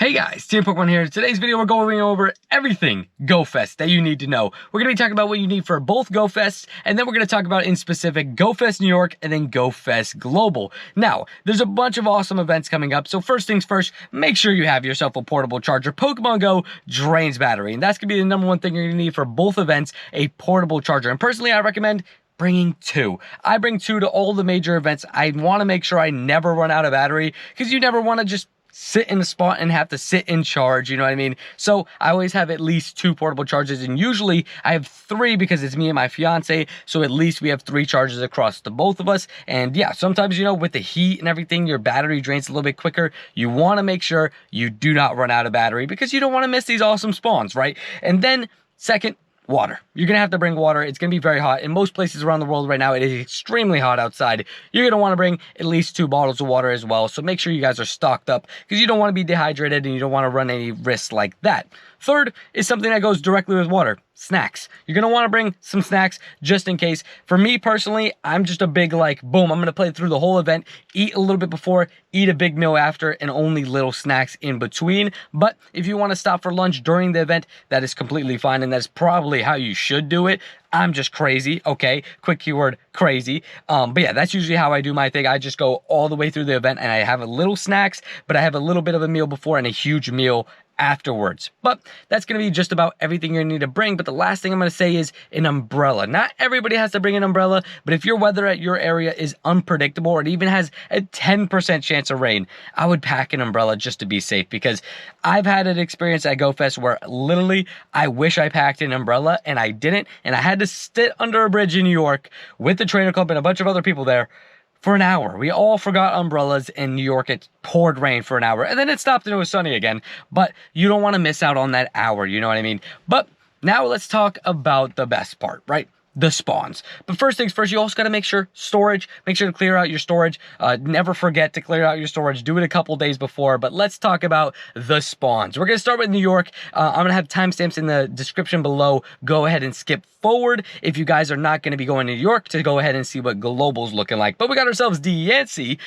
Hey guys, Team Pokemon here. In today's video, we're going over everything GoFest that you need to know. We're going to be talking about what you need for both GoFests, and then we're going to talk about in specific GoFest New York and then GoFest Global. Now, there's a bunch of awesome events coming up, so first things first, make sure you have yourself a portable charger. Pokemon Go drains battery, and that's going to be the number one thing you're going to need for both events, a portable charger. And personally, I recommend bringing two. I bring two to all the major events. I want to make sure I never run out of battery, because you never want to just sit in a spot and have to sit in charge, you know what I mean? So I always have at least two portable chargers, and usually I have three because it's me and my fiance, so at least we have three chargers across the both of us. And yeah, sometimes, you know, with the heat and everything, your battery drains a little bit quicker. You want to make sure you do not run out of battery because you don't want to miss these awesome spawns, right? And then second, water. You're going to have to bring water. It's going to be very hot. In most places around the world right now, it is extremely hot outside. You're going to want to bring at least 2 bottles of water as well. So make sure you guys are stocked up because you don't want to be dehydrated and you don't want to run any risks like that. Third is something that goes directly with water. Snacks. You're going to want to bring some snacks just in case. For me personally, I'm just a big like, boom, I'm going to play through the whole event, eat a little bit before, eat a big meal after, and only little snacks in between. But if you want to stop for lunch during the event, that is completely fine, and that's probably how you should do it. I'm just crazy, okay? Quick keyword, crazy. But yeah, that's usually how I do my thing. I just go all the way through the event, and I have a little snacks, but I have a little bit of a meal before and a huge meal afterwards. But that's going to be just about everything you're going to need to bring. But the last thing I'm going to say is an umbrella. Not everybody has to bring an umbrella, but if your weather at your area is unpredictable or it even has a 10% chance of rain, I would pack an umbrella just to be safe, because I've had an experience at GoFest where literally I wish I packed an umbrella and I didn't, and I had to sit under a bridge in New York with the trainer club and a bunch of other people there for an hour. We all forgot umbrellas in New York. It poured rain for an hour, and then it stopped and it was sunny again. But you don't want to miss out on that hour, you know what I mean? But now let's talk about the best part, right? The spawns. But first things first, you also got to make sure to clear out your storage. Never forget to clear out your storage. Do it a couple days before. But let's talk about the spawns. We're going to start with New York. I'm going to have timestamps in the description below. Go ahead and skip forward if you guys are not going to be going to New York to go ahead and see what Global's looking like. But we got ourselves Deancey,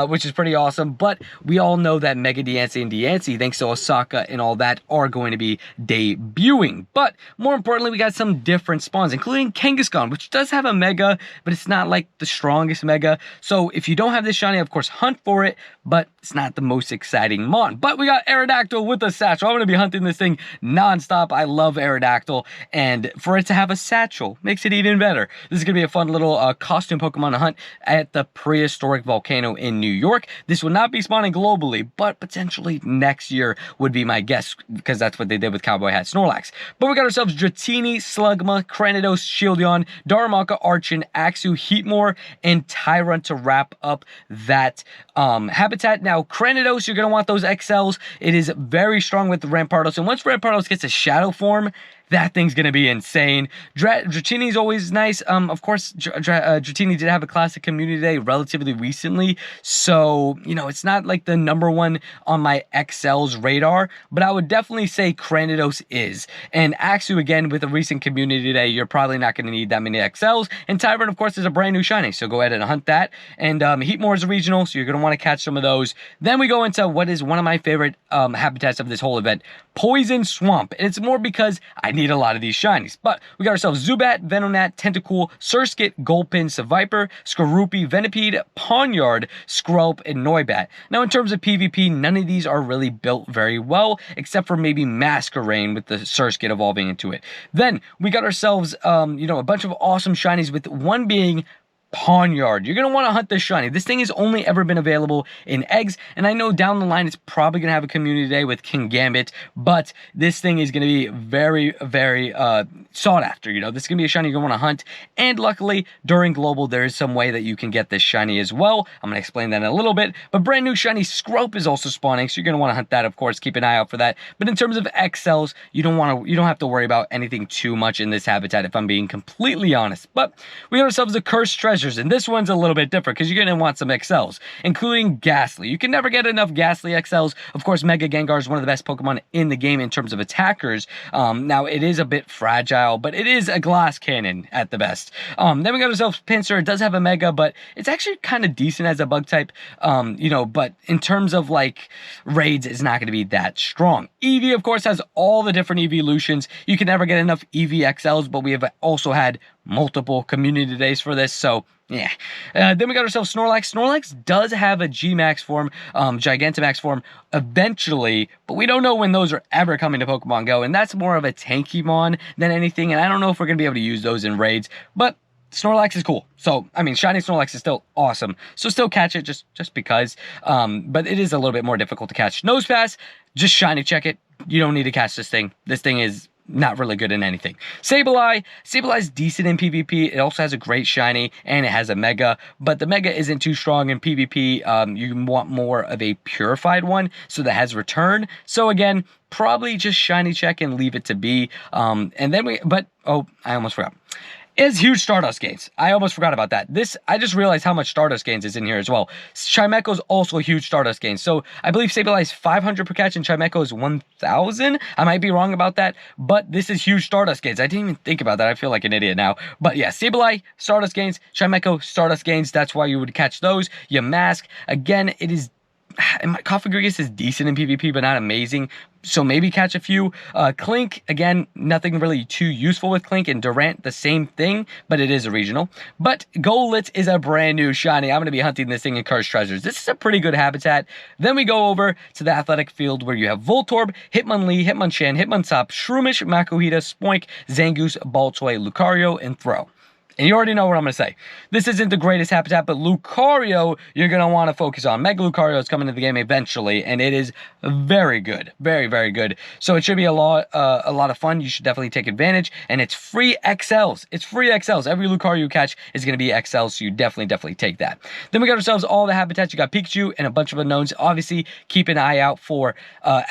which is pretty awesome. But we all know that Mega Deancey and Deancey, thanks to Osaka and all that, are going to be debuting. But more importantly, we got some different spawns, including Kangaskhan, which does have a Mega, but it's not like the strongest Mega. So if you don't have this shiny, of course, hunt for it, but it's not the most exciting mon. But we got Aerodactyl with a satchel. I'm going to be hunting this thing non-stop. I love Aerodactyl, and for it to have a satchel makes it even better. This is going to be a fun little costume Pokemon to hunt at the prehistoric volcano in New York. This will not be spawning globally, but potentially next year would be my guess, because that's what they did with Cowboy Hat Snorlax. But we got ourselves Dratini, Slugma, Cranidos, Shieldon, Darumaka, Archon, Axew, Heatmore, and Tyrant to wrap up that habitat. Now, Cranidos, you're going to want those XLs. It is very strong with the Rampardos, and once Rampardos gets a shadow form, that thing's going to be insane. Dratini's always nice. Of course, Dratini did have a classic community day relatively recently, so, you know, it's not like the #1 on my XL's radar, but I would definitely say Cranidos is. And Axew, again, with a recent community day, you're probably not going to need that many XLs. And Tyrant, of course, is a brand new shiny, so go ahead and hunt that. And Heatmore is a regional, so you're going to want to catch some of those. Then we go into what is one of my favorite habitats of this whole event, Poison Swamp. And it's more because I need a lot of these shinies. But we got ourselves Zubat, Venonat, Tentacool, Surskit, Gulpin, Seviper, Skorupi, Venipede, Pawniard, Skrelp, and Noibat. Now, in terms of PvP, none of these are really built very well, except for maybe Masquerain with the Surskit evolving into it. Then we got ourselves, you know, a bunch of awesome shinies, with one being Pawniard. You're going to want to hunt this shiny. This thing has only ever been available in eggs, and I know down the line it's probably going to have a community day with King Gambit, but this thing is going to be very, very sought after. You know, this is going to be a shiny you're going to want to hunt, and luckily during Global there is some way that you can get this shiny as well. I'm going to explain that in a little bit, but brand new shiny Skrelp is also spawning, so you're going to want to hunt that, of course. Keep an eye out for that. But in terms of XLs, you don't have to worry about anything too much in this habitat, if I'm being completely honest. But we got ourselves a Cursed Treasure. treasures, and this one's a little bit different because you're going to want some XLs, including Ghastly. You can never get enough Ghastly XLs. Of course, Mega Gengar is one of the best Pokemon in the game in terms of attackers. Now, it is a bit fragile, but it is a glass cannon at the best. Then we got ourselves Pinsir. It does have a Mega, but it's actually kind of decent as a bug type, but in terms of like raids, it's not going to be that strong. Eevee, of course, has all the different evolutions. You can never get enough Eevee XLs, but we have also had multiple community days for this, so yeah. Then we got ourselves Snorlax. Snorlax does have a G-Max form, Gigantamax form eventually, but we don't know when those are ever coming to Pokemon Go, and that's more of a Tankymon than anything, and I don't know if we're going to be able to use those in raids, but Snorlax is cool. So, I mean, Shiny Snorlax is still awesome. So still catch it just because. But it is a little bit more difficult to catch. Nosepass, just Shiny check it. You don't need to catch this thing. This thing is not really good in anything. Sableye is decent in PvP. It also has a great Shiny, and it has a Mega. But the Mega isn't too strong in PvP. You want more of a purified one, so that has return. So again, probably just Shiny check and leave it to be. I almost forgot. Is huge Stardust gains. I almost forgot about that. I just realized how much Stardust gains is in here as well. Chimecho's also a huge Stardust gain. So I believe Sableye is 500 per catch and Chimecho is 1,000. I might be wrong about that, but this is huge Stardust gains. I didn't even think about that. I feel like an idiot now. But yeah, Sableye, Stardust gains, Chimecho, Stardust gains. That's why you would catch those. Your Mask, again, it is... Cofagrigus is decent in PvP, but not amazing. So maybe catch a few. Clink, again, nothing really too useful with Clink, and Durant, the same thing, but it is a regional. But Golitz is a brand new Shiny. I'm going to be hunting this thing in Cursed Treasures. This is a pretty good habitat. Then we go over to the athletic field where you have Voltorb, Hitmonlee, Hitmonchan, Hitmontop, Shroomish, Makuhita, Spoink, Zangoose, Baltoy, Lucario, and Throh. And you already know what I'm going to say. This isn't the greatest habitat, but Lucario, you're going to want to focus on. Mega Lucario is coming to the game eventually, and it is very good. Very, very good. So it should be a lot of fun. You should definitely take advantage, and it's free XLs. It's free XLs. Every Lucario you catch is going to be XL, so you definitely take that. Then we got ourselves all the habitats. You got Pikachu and a bunch of unknowns. Obviously, keep an eye out for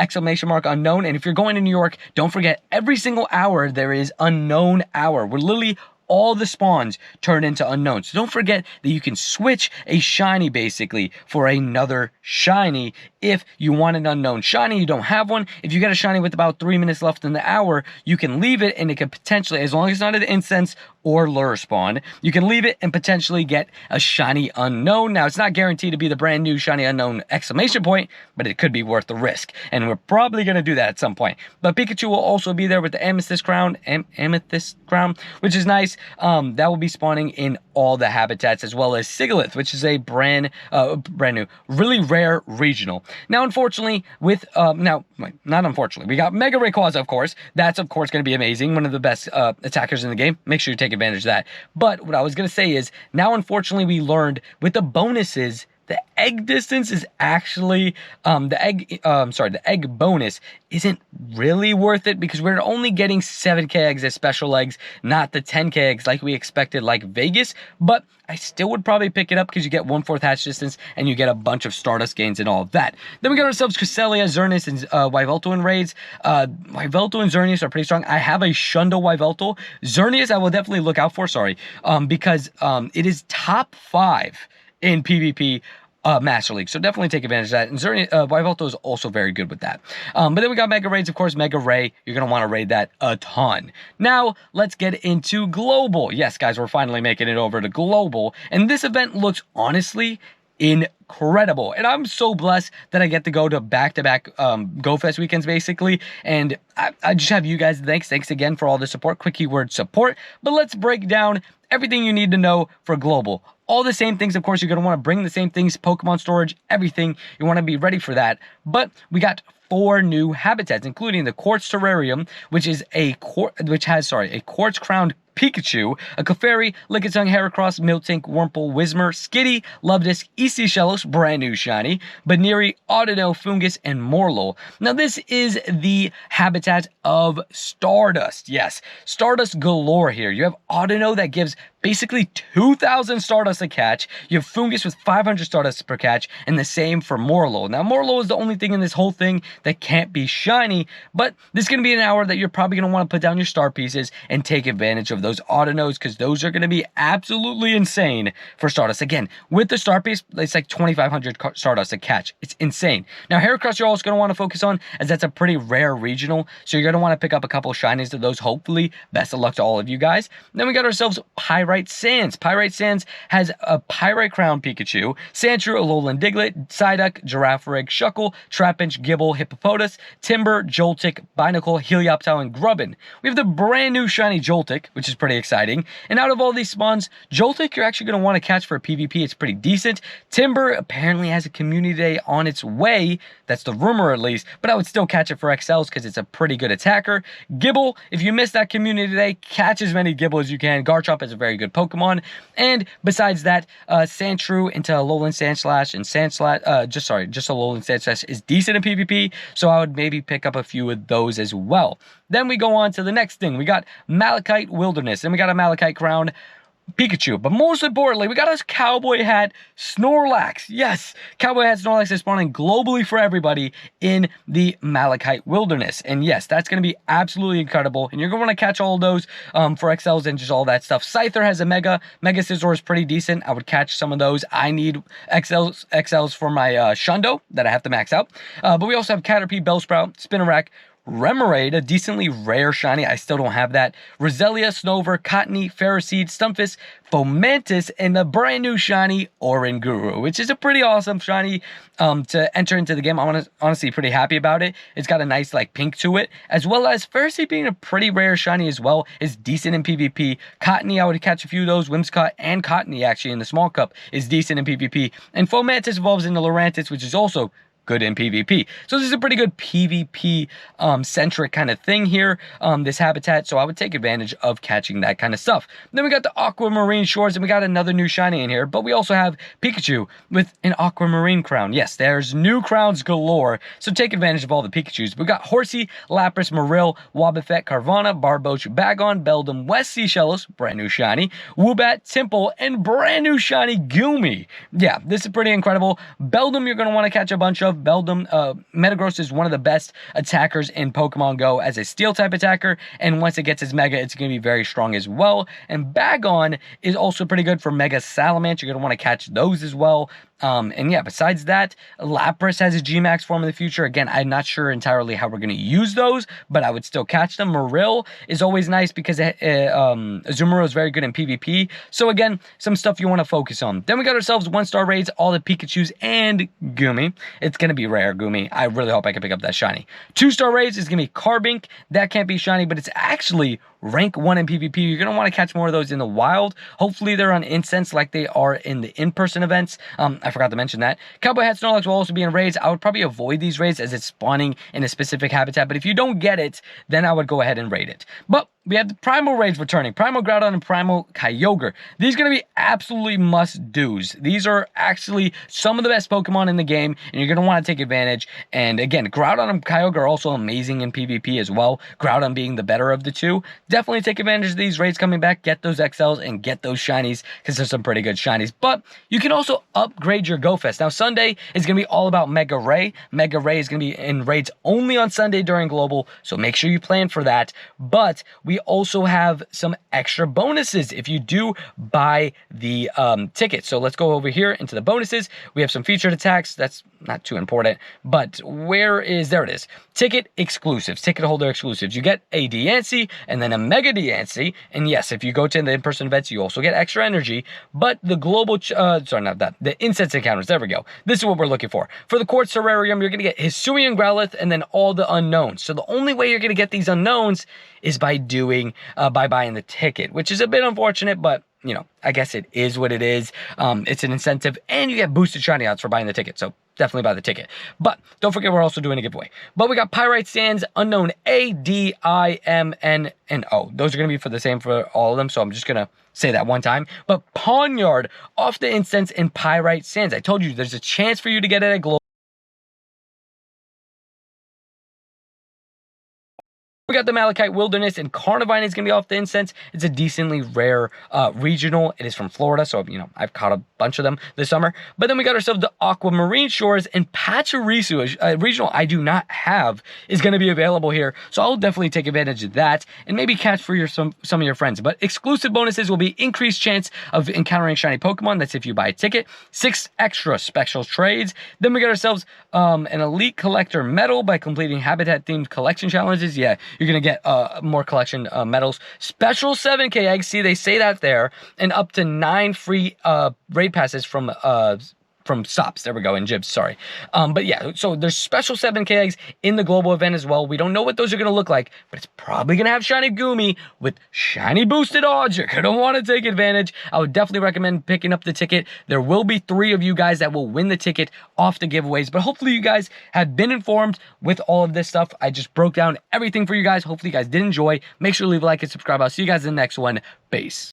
exclamation mark unknown, and if you're going to New York, don't forget, every single hour there is unknown hour. We're literally... all the spawns turn into unknowns. So don't forget that you can switch a Shiny basically for another Shiny if you want an unknown Shiny. You don't have one. If you get a Shiny with about 3 minutes left in the hour, you can leave it and it can potentially, as long as it's not an incense or lure spawn, you can leave it and potentially get a Shiny unknown. Now, it's not guaranteed to be the brand new Shiny unknown exclamation point, but it could be worth the risk. And we're probably going to do that at some point. But Pikachu will also be there with the Amethyst Crown, which is nice. That will be spawning in all the habitats, as well as Sigilyph, which is a brand new, really rare regional. Now, unfortunately, we got Mega Rayquaza, of course. That's, of course, going to be amazing. One of the best attackers in the game. Make sure you take advantage of that. But what I was going to say is, now, unfortunately, we learned with the bonuses, the egg distance is actually, the egg bonus isn't really worth it because we're only getting 7k eggs as special eggs, not the 10k eggs like we expected, like Vegas. But I still would probably pick it up because you get 1/4 hatch distance and you get a bunch of Stardust gains and all of that. Then we got ourselves Cresselia, Xerneas, and Yveltal in raids. Yveltal and Xerneas are pretty strong. I have a Shundo Yveltal. Xerneas I will definitely look out for, because it is top 5 in PvP Master League. So definitely take advantage of that. And Yveltal is also very good with that. But then we got Mega Raids, of course. Mega Ray, you're going to want to raid that a ton. Now, let's get into Global. Yes, guys, we're finally making it over to Global. And this event looks, honestly, incredible. And I'm so blessed that I get to go to back-to-back GoFest weekends, basically. And I just have you guys. Thanks again for all the support. Quick keyword support. But let's break down everything you need to know for Global. All the same things, of course, you're going to want to bring the same things, Pokemon storage, everything. You want to be ready for that. But we got 4 new habitats, including the Quartz Terrarium, which has a Quartz-crowned Pikachu, a Clefairy, Lickitung, Heracross, Miltank, Wurmple, Whismur, Skitty, Luvdisc, Shellos, brand new Shiny, Baneri, Audino, Fungus, and Morlul. Now, this is the habitat of Stardust. Yes, Stardust galore here. You have Audino that gives basically 2,000 Stardust a catch. You have Fungus with 500 Stardust per catch, and the same for Morlo. Now, Morlo is the only thing in this whole thing that can't be shiny, but this is going to be an hour that you're probably going to want to put down your star pieces and take advantage of those auto nodes, because those are going to be absolutely insane for Stardust. Again, with the star piece, it's like 2,500 Stardust a catch. It's insane. Now, Heracross you're also going to want to focus on, as that's a pretty rare regional, so you're going to want to pick up a couple shinies of those, hopefully. Best of luck to all of you guys. Then we got ourselves Pyrite Sands. Pyrite Sands has a Pyrite Crown Pikachu, Sandshrew, Alolan Diglett, Psyduck, Girafarig, Shuckle, Trapinch, Gibble, Hippopotas, Timber, Joltik, Binacle, Helioptile, and Grubbin. We have the brand new shiny Joltik, which is pretty exciting. And out of all these spawns, Joltik you're actually going to want to catch for a PvP. It's pretty decent. Timber apparently has a community day on its way. That's the rumor at least, but I would still catch it for XLs because it's a pretty good attacker. Gibble, if you miss that community day, catch as many Gibble as you can. Garchomp is a very good Pokemon. And besides that, Sandshrew into Alolan Sandslash and Sandslash, just Alolan Sandslash is decent in PvP, so I would maybe pick up a few of those as well. Then we go on to the next thing. We got Malachite Wilderness, and we got a Malachite Crown Pikachu, but most importantly, we got a Cowboy Hat Snorlax. Yes, Cowboy Hat Snorlax is spawning globally for everybody in the Malachite Wilderness, and yes, that's going to be absolutely incredible, and you're going to want to catch all of those for XLs and just all that stuff. Scyther has a Mega Scizor is pretty decent. I would catch some of those. I need XLs for my Shundo that I have to max out, but we also have Caterpie, Bellsprout, Spinarak, Remoraid, a decently rare shiny. I still don't have that. Roselia, Snover, Cottony, Ferroseed, Stunfisk, Fomantis, and the brand new shiny Oranguru, which is a pretty awesome shiny to enter into the game. I'm honestly pretty happy about it. It's got a nice like pink to it, as well as Ferroseed being a pretty rare shiny as well. Is decent in PvP. Cottony, I would catch a few of those. Whimsicott and Cottony actually in the small cup is decent in PvP. And Fomantis evolves into Lurantis, which is also good in PvP. So this is a pretty good PvP centric kind of thing here, this habitat, so I would take advantage of catching that kind of stuff. Then we got the Aquamarine Shores, and we got another new shiny in here, but we also have Pikachu with an Aquamarine crown. Yes, there's new crowns galore, so take advantage of all the Pikachus. We got Horsey, Lapras, Marill, Wobbuffet, Carvana, Barboach, Bagon, Beldum, West Seychelles, brand new shiny, Woobat, Temple, and brand new shiny Goomy. Yeah, this is pretty incredible. Beldum you're going to want to catch a bunch of. Beldum, Metagross is one of the best attackers in Pokemon Go as a steel type attacker, and once it gets its Mega, it's going to be very strong as well. And Bagon is also pretty good for Mega Salamence. You're going to want to catch those as well. And yeah, besides that, Lapras has a Gmax form in the future. Again, I'm not sure entirely how we're going to use those, but I would still catch them. Marill is always nice because Azumarill is very good in PvP. So again, some stuff you want to focus on. Then we got ourselves 1-star raids, all the Pikachus and Goomy. It's going to be rare, Goomy. I really hope I can pick up that shiny. 2-star raids is going to be Carbink. That can't be shiny, but it's actually rank 1 in PvP. You're going to want to catch more of those in the wild. Hopefully they're on incense like they are in the in-person events. I forgot to mention that. Cowboy Hat Snorlax will also be in raids. I would probably avoid these raids as it's spawning in a specific habitat, but if you don't get it, then I would go ahead and raid it. But we have the Primal raids returning. Primal Groudon and Primal Kyogre. These are going to be absolutely must-dos. These are actually some of the best Pokemon in the game, and you're going to want to take advantage. And again, Groudon and Kyogre are also amazing in PvP as well. Groudon being the better of the two. Definitely take advantage of these raids coming back. Get those XLs and get those shinies, because there's some pretty good shinies. But you can also upgrade your GoFest. Now, Sunday is going to be all about Mega Ray. Mega Ray is going to be in raids only on Sunday during Global, so make sure you plan for that. But we also have some extra bonuses if you do buy the ticket. So let's go over here into the bonuses. We have some featured attacks. That's not too important, but there it is. Ticket exclusives, ticket holder exclusives. You get a Diancie and then a Mega Diancie. And yes, if you go to the in-person events, you also get extra energy. But the global, the incense encounters, there we go. This is what we're looking for. For the Quartz Terrarium, you're going to get Hisuian Growlithe and then all the unknowns. So the only way you're going to get these unknowns is by buying the ticket, which is a bit unfortunate, but you know, I guess it is what it is. It's an incentive, and you get boosted shiny odds for buying the ticket, so definitely buy the ticket. But don't forget, we're also doing a giveaway. But we got Pyrite Sands, Unknown A, D, I, M, N, and O. Those are going to be for the same for all of them, so I'm just going to say that one time. But Pawnyard off the incense in Pyrite Sands. I told you there's a chance for you to get it at Global. We got the Malachite Wilderness, and Carnivine is going to be off the incense. It's a decently rare regional. It is from Florida, so, you know, I've caught a bunch of them this summer. But then we got ourselves the Aquamarine Shores, and Pachirisu, a regional I do not have, is going to be available here. So I'll definitely take advantage of that and maybe catch for some of your friends. But exclusive bonuses will be increased chance of encountering shiny Pokemon. That's if you buy a ticket. 6 extra special trades. Then we got ourselves an Elite Collector medal by completing habitat-themed collection challenges. Yeah, you're going to get more collection medals. Special 7K eggs. See, they say that there. And up to 9 free raid passes from stops. There we go, in Jibs, sorry. But yeah, so there's special 7K eggs in the global event as well. We don't know what those are going to look like, but it's probably going to have Shiny Goomy with shiny boosted odds. You're going to want to take advantage. I would definitely recommend picking up the ticket. There will be 3 of you guys that will win the ticket off the giveaways, but hopefully you guys have been informed with all of this stuff. I just broke down everything for you guys. Hopefully you guys did enjoy. Make sure to leave a like and subscribe. I'll see you guys in the next one. Peace.